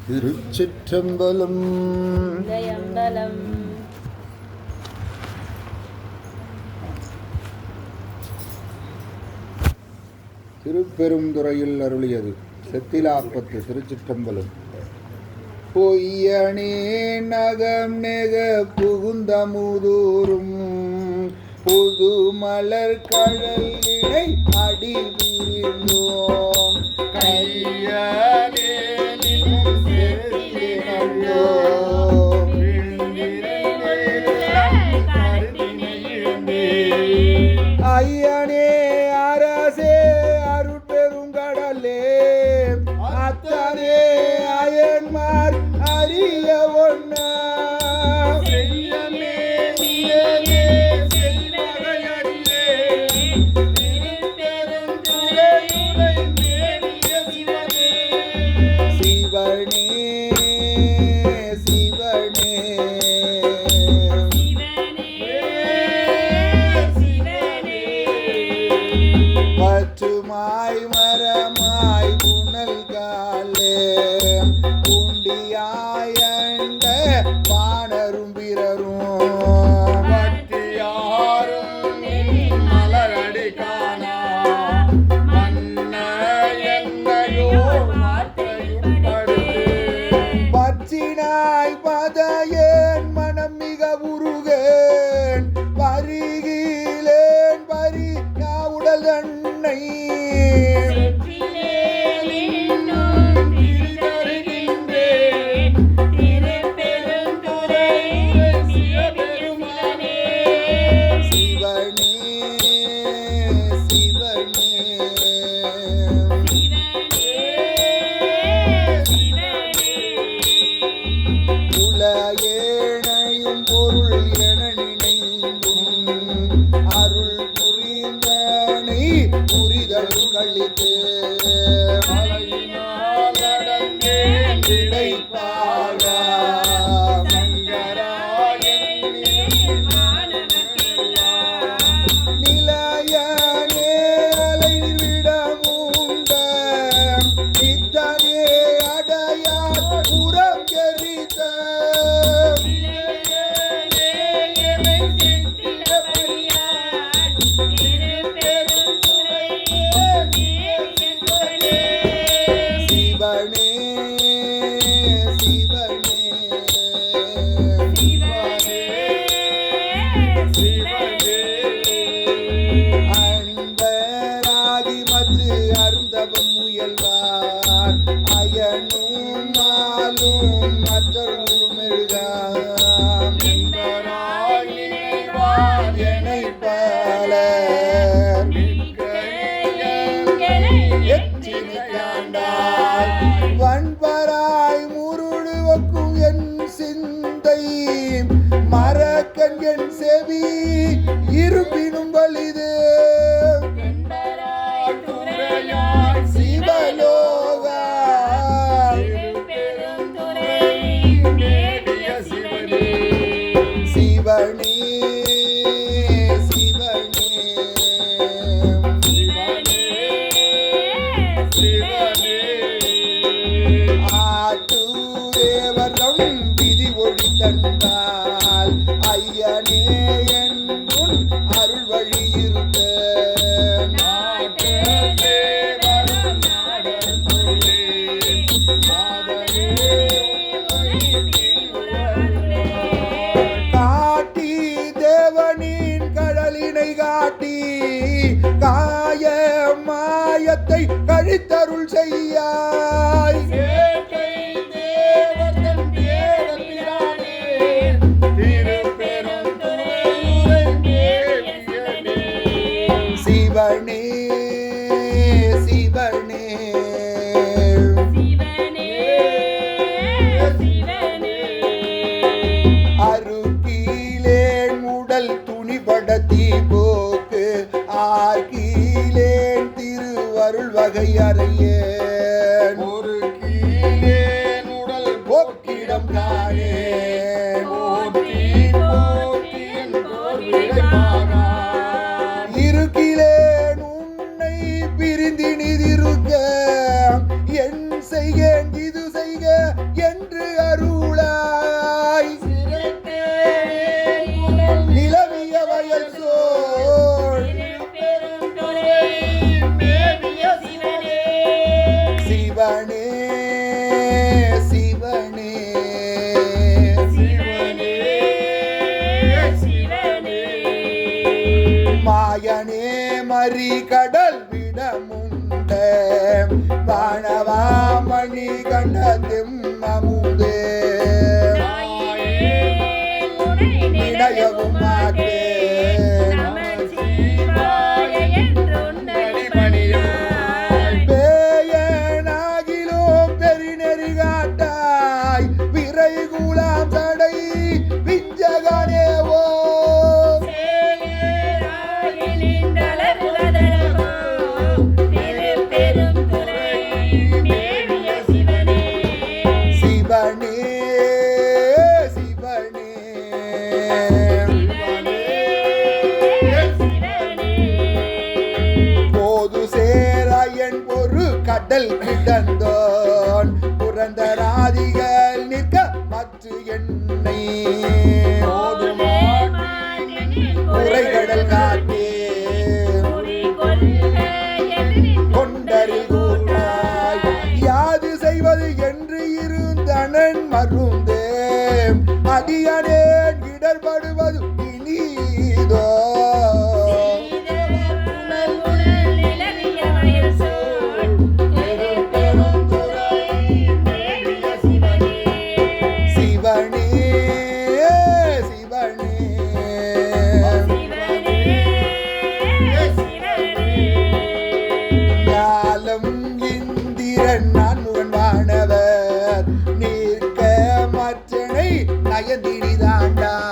திருச்சிற்றம்பலம். திருப்பெருந்துறையில் அருளியது செத்திலாப்பத்து. திருச்சிற்றம்பலம். பொய்யனே நகம் நெக புகுந்தமுதூரும் புது மலர் கடல் இடை அடி விரிந்தோம் கையனே ஐயனே அரசே அருட்பெருங்கடலே அத்தனே அயன்மார் அறிய ஒன்னா பற்றுமாய் மரமாய் புனல் காலே பூண்டியாய் அண்ட வானரும் பிறரும் பற்றியாரும் மலரடி காணா மன்ன என்னையோ பற்றினாய் பதையேன் மனம் மிக உருகேன் பருகிலேன் பரி உடல் தன்னை ஏனையும் பொருள் என நினைந்தும் அருள் புரிந்தனை புரிதல் கழித்து அன்பராகி மற்ற அருந்தவம் முயல்வார் அயனும் நாளும் மற்றொரு மெழுகாம் என்னை பல வன்பராய் முருடுவக்கும் என் சிந்தை மறக்கன் என் செவி இருப்பினும் வலிது சிவலோகா சிவனே ஆட்டுதேவரம் விதி ஒளி தந்தால் ஐயனே என்றும் அருள் வழி இருக்க காட்டி தேவனின் கடலினை காட்டி காய மாயத்தை கழித்தருள் செய்யாய் சிவனே சிவனே அருகிலேன் உடல் துணிபடத்தி போக்கு ஆர்கிலேன் திருவருள் வகை அறையேன் ஒரு கீழேன் உடல் போக்கிடம் காணேன் இருக்கிலேன் உன்னை பிரிந்தினிதிருக்க என் செய்கேன் இது செய்க மாயனே மறி கடல் விடமுண்ட வானவாமணி கண்ட தெம்மமுதே நினையவும் மாட்டே பேயனாகிலும் பெருநெறி காட்டாய் விரை கூலாம் தடை விஞ்சகனேவோ சிவனே சிவனே போது சேராயன் ஒரு கடல் கிடந்தோன் புரந்தராதிகள் நிற்க மற்ற எண்ணெய் உரைகடல் காட்டே கொண்டரில் கூட்டாய் யாது செய்வது என்று இருந்தனன் மருந்தே அடியனேன் இடர்படுவது இனிதோ சிவனே சிவனே ஞாலம் இந்திரன் நான்முகன் வானவர் நீர்க்க மற்றனை நயந்திரிதாண்டாய்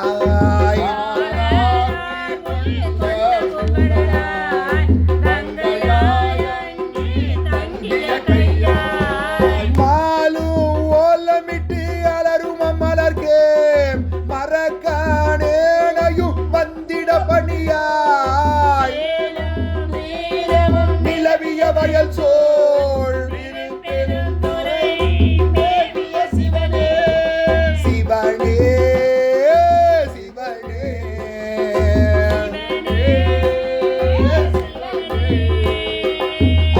மாலும் ஓலமிட்டு அலரும் மலர்கே மரக்கானேனையும் வந்திட பணியாய் நிலவிய வயல் சோழ் சிவனே சிவனே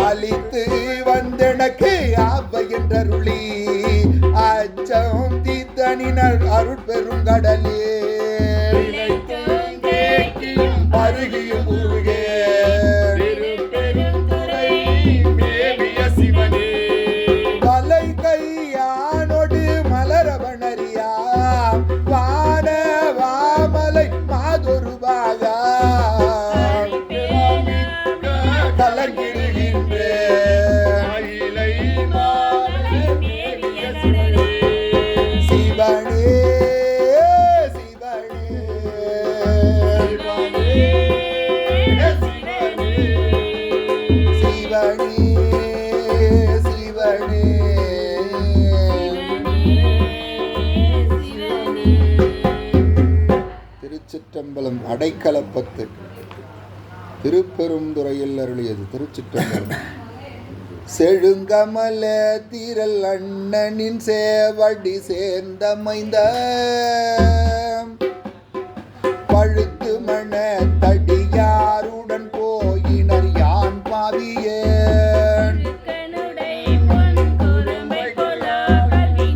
அளித்து வந்தெனக்கு ஆவை என்றருளி அச்சம் தீர்த்தனினர் அருட்பெருங்கடலே அருகியும் உருகே வலை கையானோடு மலரவனறியா வான வாமலை மாதொரு பாகா கலங்கிடுகின்றே சிவனே சிவனே சிவனே சிவனே திருச்சிற்றம்பலம் அடைக்கலப்பத்து திருப்பெருந்துறையில் அருளியது. திருச்சிற்றம்பலம். செழுங்கமல திரள் அண்ணனின் சேவடி சேர்ந்தமைந்த பழுத்து மண தடியாருடன் போயினர் யான் பாவியேன்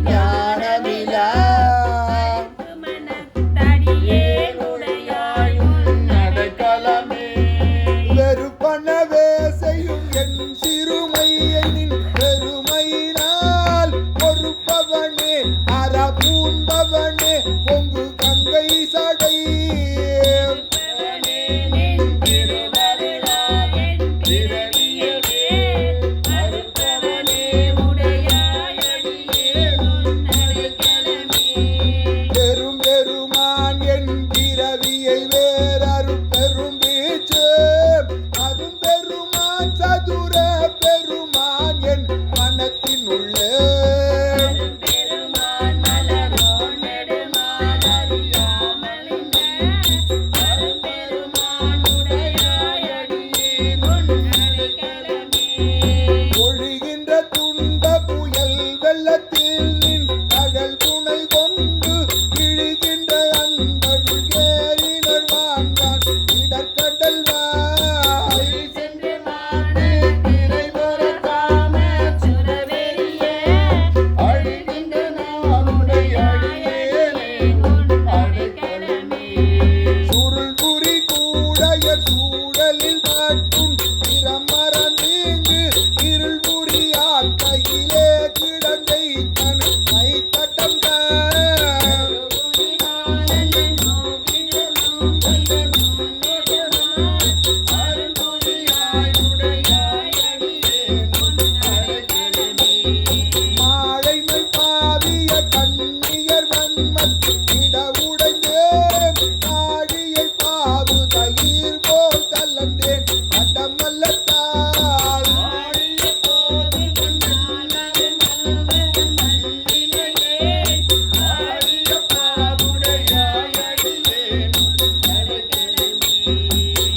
ஞானமிலா வெறுப்பனவே செய்யும் என் சிறுமையனின் பெருமையினால் பொறுப்பவனே அறபூன்பவனே பொங்கு கங்கை சடை பெரும் பெருமான் என் பிறவியை வேறறு பெரும் வீச்சு அதும் பெருமான் சதுர பெருமான் என் மனத்தின் உள்ளே ஒழிகின்ற துன்ப புயல் வெள்ளத்தில் நின் கடல் துணை கொண்டு இழிகின்ற அன்பருள் ஏறினர் வாங்கான் இடர்கடல் வாய் சுருள் குறி கூடைய சூட இமை பாவிய கண்ணியர் வன்மத் இட உடைந்தேன் நாடியை பாவு தயிர் போல் தளர்ந்தேன் கடமல்லத்தால்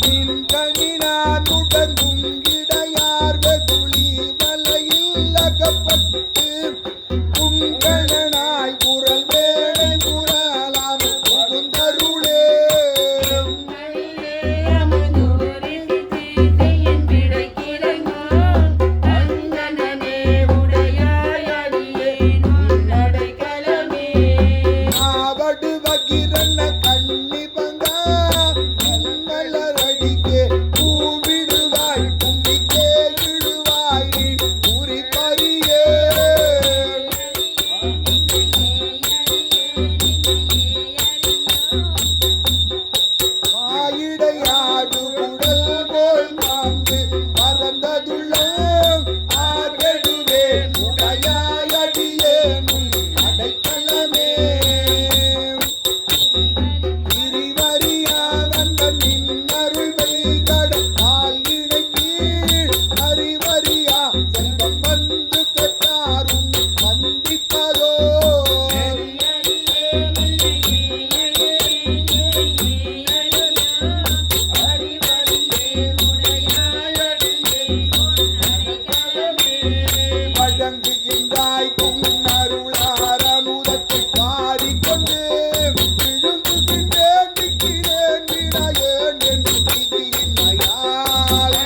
நின் கனினான் உடங்கும் இடையார் வெகுளி வலையில் அகப்பட்டு புங்கழனாய் குரல் வேடை குரலாம் புகுந்தருளே நாவடு வகிரன கண்ணி பங்கா மலரடிக்கே பூவிடுவாய் கும்பிக்கே இடுவாய் நீ குறி பறியே மாயிடையாடு உடல் போல் மாந்து பறந்ததுள்ளம் ஆகெடுவேன் உடையாய் அடியேனும் அடைக்கலமே திரிவரியா வந்த நின்னருள் வைகட ஆளினை கீழ் அறிவரியா செல்வம் வந்து பெற்றாரும் வந்திப்பதோ வழங்குகின்றாய் குன்னருளார முதத்தை பாடிக்கொண்டு விழுங்குகின்றேன் நிற்கிறேன் வினையேன் என்று விதியின்மையால்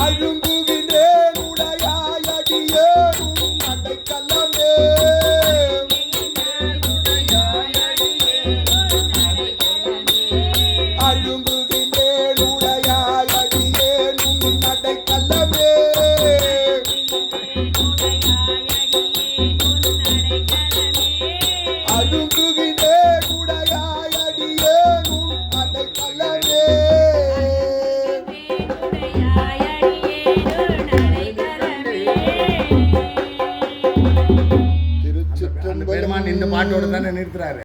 அழுங்குகின்றேன் உடையாய் அடியேனும் அடைக்கலமே அழுங்குகின்றேன் உடையாய் அடியேனும் அடைக்கலமே அழுங்குகின்றேன் உடையாய் அடியேனும் அடைக்கலமே அந்த பெருமான் இந்த பாட்டோட தானே நிறுத்துறாரு.